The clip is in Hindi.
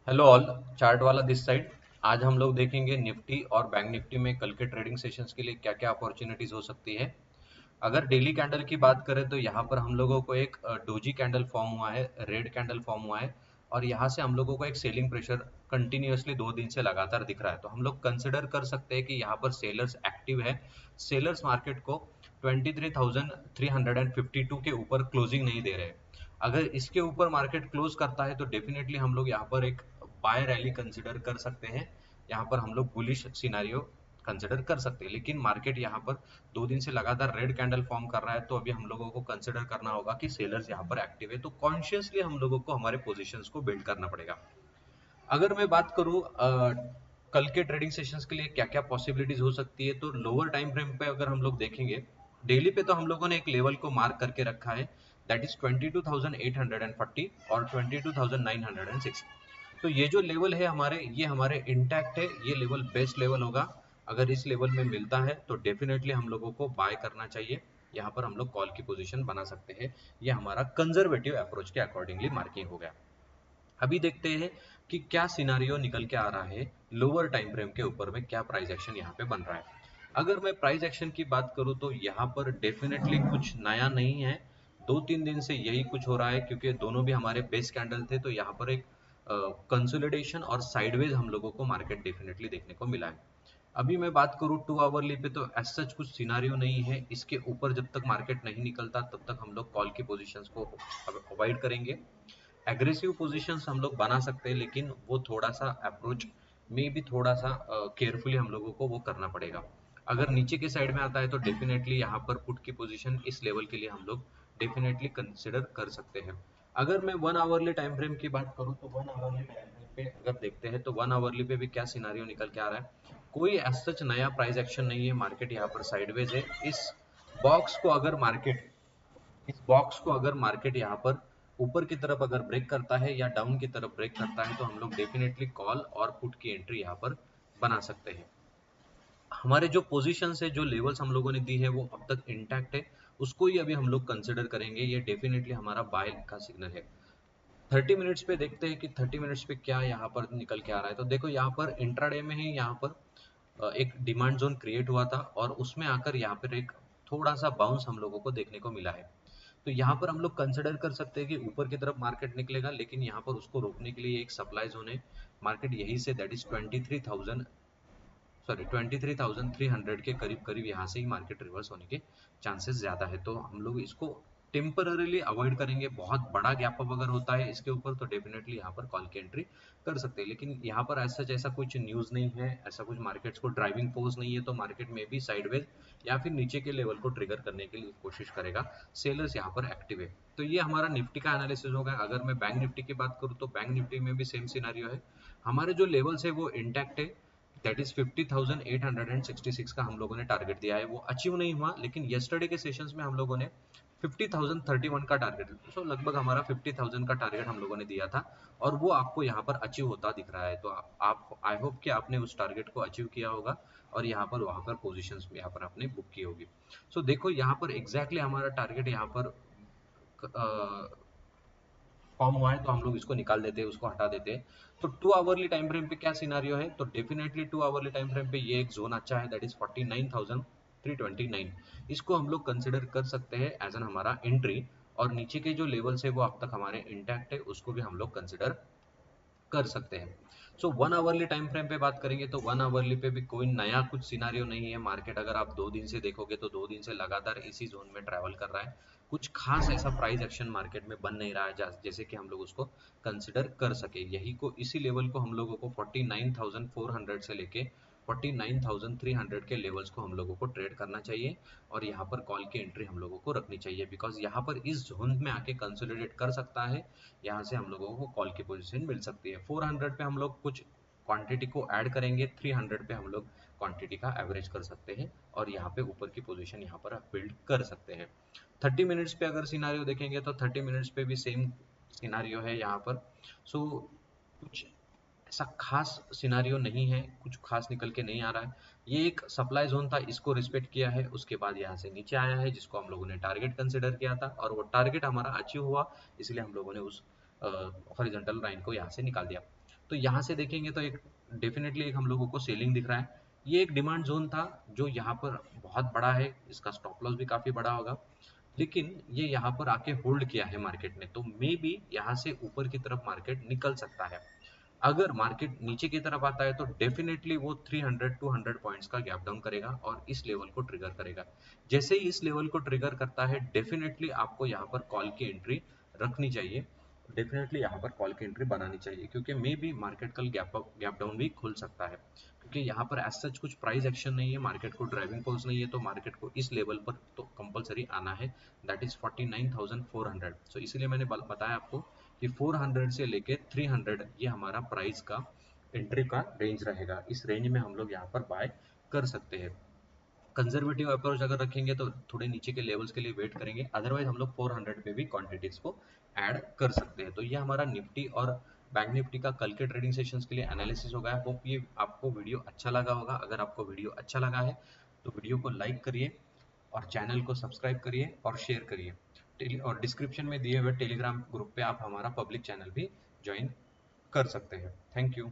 Hello all. चार्ट वाला दिस साइड। आज हम लोग देखेंगे निफ्टी और बैंक निफ्टी में कल के ट्रेडिंग सेशंस के लिए क्या क्या अपॉर्चुनिटीज हो सकती है। अगर डेली कैंडल की बात करें तो यहाँ पर हम लोगों को एक डोजी कैंडल फॉर्म हुआ है, रेड कैंडल फॉर्म हुआ है और यहाँ से हम लोगों को एक सेलिंग प्रेशर कंटिन्यूअसली 2 दिन से लगातार दिख रहा है। तो हम लोग कंसिडर कर सकते हैं कि यहाँ पर सेलर्स एक्टिव है। सेलर्स मार्केट को 23,352 के ऊपर क्लोजिंग नहीं दे रहे। अगर इसके ऊपर मार्केट क्लोज करता है तो डेफिनेटली हम लोग यहाँ पर एक बाय रैली कंसिडर कर सकते हैं। यहाँ पर हम लोग बुलिश सिनेरियो कंसिडर कर सकते हैं, लेकिन मार्केट यहाँ पर 2 दिन से लगातार रेड कैंडल फॉर्म कर रहा है, तो अभी हम लोगों को कंसिडर करना होगा कि सेलर्स यहाँ पर एक्टिव है, तो कॉन्शियसली हम लोगों को हमारे पोजीशंस को बिल्ड करना पड़ेगा। अगर मैं बात करूँ कल के ट्रेडिंग सेशंस के लिए क्या क्या पॉसिबिलिटीज हो सकती है, तो लोअर टाइम फ्रेम पे अगर हम लोग देखेंगे, डेली पे तो हम लोगों ने एक लेवल को मार्क करके रखा है, दैट इज 22,840 और 22,906। तो ये जो लेवल है हमारे, ये हमारे इंटैक्ट है, ये लेवल बेस्ट लेवल होगा। अगर इस लेवल में मिलता है तो डेफिनेटली हम लोगों को बाय करना चाहिए। यहाँ पर हम लोग कॉल की पोजीशन बना सकते हैं। ये हमारा कंजर्वेटिव अप्रोच के अकॉर्डिंगली मार्किंग हो गया। अभी देखते हैं कि क्या सिनारियो निकल के आ रहा है, लोअर टाइम फ्रेम के ऊपर में क्या प्राइस एक्शन यहाँ पे बन रहा है। अगर मैं प्राइस एक्शन की बात करूँ तो यहाँ पर डेफिनेटली कुछ नया नहीं है। 2-3 दिन से यही कुछ हो रहा है, क्योंकि दोनों भी हमारे बेस कैंडल थे, तो यहाँ पर एक कंसोलिडेशन और साइडवेज हम लोगों को मार्केट डेफिनेटली देखने को मिला है। अभी मैं बात करूँ 2 आवरली पे तो एज सच कुछ सिनारियो नहीं है। इसके ऊपर जब तक मार्केट नहीं निकलता तब तक हम लोग कॉल की पोजीशंस को अवॉइड करेंगे। एग्रेसिव पोजीशंस हम लोग बना सकते हैं, लेकिन वो थोड़ा सा अप्रोच में भी थोड़ा सा केयरफुली हम लोगों को वो करना पड़ेगा। अगर नीचे के साइड में आता है तो डेफिनेटली यहाँ पर पुट की पोजीशन इस लेवल के लिए हम लोग डेफिनेटली कंसिडर कर सकते हैं। अगर मैं 1 आवरली टाइम फ्रेम की बात करूँ तो 1 आवरली टाइम फ्रेम पे अगर देखते हैं तो 1 आवरली पे भी क्या सिनारियो निकल के आ रहा है। कोई एज सच नया प्राइस एक्शन नहीं है, मार्केट यहाँ पर साइडवेज है। बॉक्स को अगर मार्केट इस बॉक्स को अगर मार्केट यहाँ पर ऊपर की तरफ अगर ब्रेक करता है या डाउन की तरफ ब्रेक करता है तो हम लोग डेफिनेटली कॉल और पुट की एंट्री यहाँ पर बना सकते हैं। हमारे जो पोजीशंस है, जो लेवल्स हम लोगों ने दी है, वो अब तक इंटैक्ट है। उसको ही अभी हम लोग कंसिडर करेंगे। ये डेफिनेटली हमारा बाय का सिग्नल है। 30 मिनट्स पे देखते हैं कि 30 मिनट्स पे क्या यहाँ पर निकल के आ रहा है। तो देखो यहाँ पर इंट्राडे में ही यहाँ पर एक डिमांड जोन क्रिएट हुआ था और उसमें आकर यहाँ पर एक थोड़ा सा बाउंस हम लोगों को देखने को मिला है। तो यहाँ पर हम लोग कंसिडर कर सकते हैं कि ऊपर की तरफ मार्केट निकलेगा, लेकिन यहाँ पर उसको रोकने के लिए एक सप्लाई जोन है। मार्केट यही से दैट इज 23,300 के करीब करीब यहाँ से ही मार्केट रिवर्स होने के चांसेस ज्यादा है। तो हम लोग इसको टेम्पररीली अवॉइड करेंगे। बहुत बड़ा गैप अप अगर होता है इसके ऊपर तो डेफिनेटली यहाँ पर कॉल की एंट्री कर सकते हैं, लेकिन यहाँ पर ऐसा जैसा कुछ न्यूज नहीं है, ऐसा कुछ मार्केट्स को ड्राइविंग फोर्स नहीं है, तो मार्केट में भी साइडवेज या फिर नीचे के लेवल को ट्रिगर करने के लिए कोशिश करेगा। सेलर्स यहाँ पर एक्टिव है। तो ये हमारा निफ्टी का एनालिसिस होगा। अगर मैं बैंक निफ्टी की बात करूँ तो बैंक निफ्टी में भी सेम सिनारियो है। हमारे जो लेवल्स है वो इंटैक्ट है, दैट इज 50,866 का हम लोगों ने टारगेट दिया है। वो अचीव नहीं हुआ, लेकिन येस्टरडे के सेशंस में हम लोगों ने 50,031 का टारगेट, सो लगभग हमारा 50,000 का टारगेट हम लोगों ने दिया था और वो आपको यहाँ पर अचीव होता दिख रहा है। तो आप आई होप कि आपने उस टारगेट को अचीव किया होगा और यहाँ पर वहां पर पोजीशंस यहाँ पर आपने बुक की होगी। सो देखो यहाँ पर एग्जैक्टली हमारा टारगेट यहाँ पर फॉर्म हुआ है, तो हम लोग इसको निकाल देते हैं, उसको हटा देते हैं। तो 2 आवरली टाइम फ्रेम पे क्या सिनारियो है, तो डेफिनेटली 2 आवरली टाइम फ्रेम पे ये एक जोन अच्छा है, दैट इज 49,329। इसको हम लोग कंसिडर कर सकते हैं एज एन हमारा एंट्री। और नीचे के जो लेवल्स है वो अब तक हमारे इंटैक्ट है, उसको भी हम लोग कंसिडर कर सकते हैं। सो 1 आवरली टाइम फ्रेम पे बात करेंगे तो 1 आवरली पे भी कोई नया कुछ सिनारियो नहीं है। मार्केट अगर आप 2 दिन से देखोगे तो 2 दिन से लगातार इसी जोन में ट्रैवल कर रहा है। कुछ खास ऐसा प्राइस एक्शन मार्केट में बन नहीं रहा है जैसे कि हम लोग उसको कंसिडर कर सके। यही को इसी लेवल को हम लोगों को 49,400 से लेके 49,300 के लेवल्स को हम लोगों को ट्रेड करना चाहिए और यहाँ पर कॉल की एंट्री हम लोगों को रखनी चाहिए, बिकॉज यहाँ पर इस जोन में आके कंसोलिडेट कर सकता है। यहाँ से हम लोगों को कॉल की पोजीशन मिल सकती है। 400 पे हम लोग कुछ क्वांटिटी को ऐड करेंगे, 300 पे हम लोग क्वांटिटी का एवरेज कर सकते हैं और यहाँ पे ऊपर की पोजीशन यहाँ पर बिल्ड कर सकते हैं। 30 मिनट्स पे अगर सिनारियो देखेंगे तो 30 मिनट्स पे भी सेम सिनारियो है यहाँ पर। सो कुछ ऐसा खास सिनारियो नहीं है, कुछ खास निकल के नहीं आ रहा है। ये एक सप्लाई जोन था, इसको रिस्पेक्ट किया है, उसके बाद यहाँ से नीचे आया है जिसको हम लोगों ने टारगेट कंसिडर किया था और वो टारगेट हमारा अचीव हुआ, इसलिए हम लोगों ने उस हॉरिजॉन्टल लाइन को यहाँ से निकाल दिया। तो यहाँ से देखेंगे तो एक डेफिनेटली एक हम लोगों को सेलिंग दिख रहा है। ये एक डिमांड जोन था जो यहाँ पर बहुत बड़ा है, इसका स्टॉप लॉस भी काफी बड़ा होगा, लेकिन ये यहाँ पर आके होल्ड किया है मार्केट ने, तो मे बी यहाँ से ऊपर की तरफ मार्केट निकल सकता है। अगर मार्केट नीचे की तरफ आता है तो डेफिनेटली वो 300 टू 100 पॉइंट्स का गैप डाउन करेगा और इस लेवल को ट्रिगर करेगा। जैसे ही इस लेवल को ट्रिगर करता है डेफिनेटली आपको यहाँ पर कॉल की एंट्री रखनी चाहिए, डेफिनेटली यहाँ पर कॉल की एंट्री बनानी चाहिए, क्योंकि मे बी मार्केट कल गैप डाउन भी खुल सकता है, क्योंकि यहाँ पर एज सच कुछ प्राइस एक्शन नहीं है, मार्केट को ड्राइविंग फोर्स नहीं है, तो मार्केट को इस लेवल पर तो कंपलसरी आना है, दैट इज 49,400। सो इसीलिए मैंने बताया आपको कि 400 से लेके 300 ये हमारा प्राइस का एंट्री का रेंज रहेगा, इस रेंज में हम लोग यहाँ पर बाय कर सकते हैं। कंजर्वेटिव अप्रोच अगर रखेंगे तो थोड़े नीचे के लेवल्स के लिए वेट करेंगे, अदरवाइज हम लोग 400 पे भी क्वांटिटीज को ऐड कर सकते हैं। तो ये हमारा निफ्टी और बैंक निफ्टी का कल के ट्रेडिंग सेशंस के लिए एनालिसिस होगा। होप ये आपको वीडियो अच्छा लगा होगा। अगर आपको वीडियो अच्छा लगा है तो वीडियो को लाइक करिए और चैनल को सब्सक्राइब करिए और शेयर करिए, और डिस्क्रिप्शन में दिए हुए टेलीग्राम ग्रुप पे आप हमारा पब्लिक चैनल भी ज्वाइन कर सकते हैं। Thank you.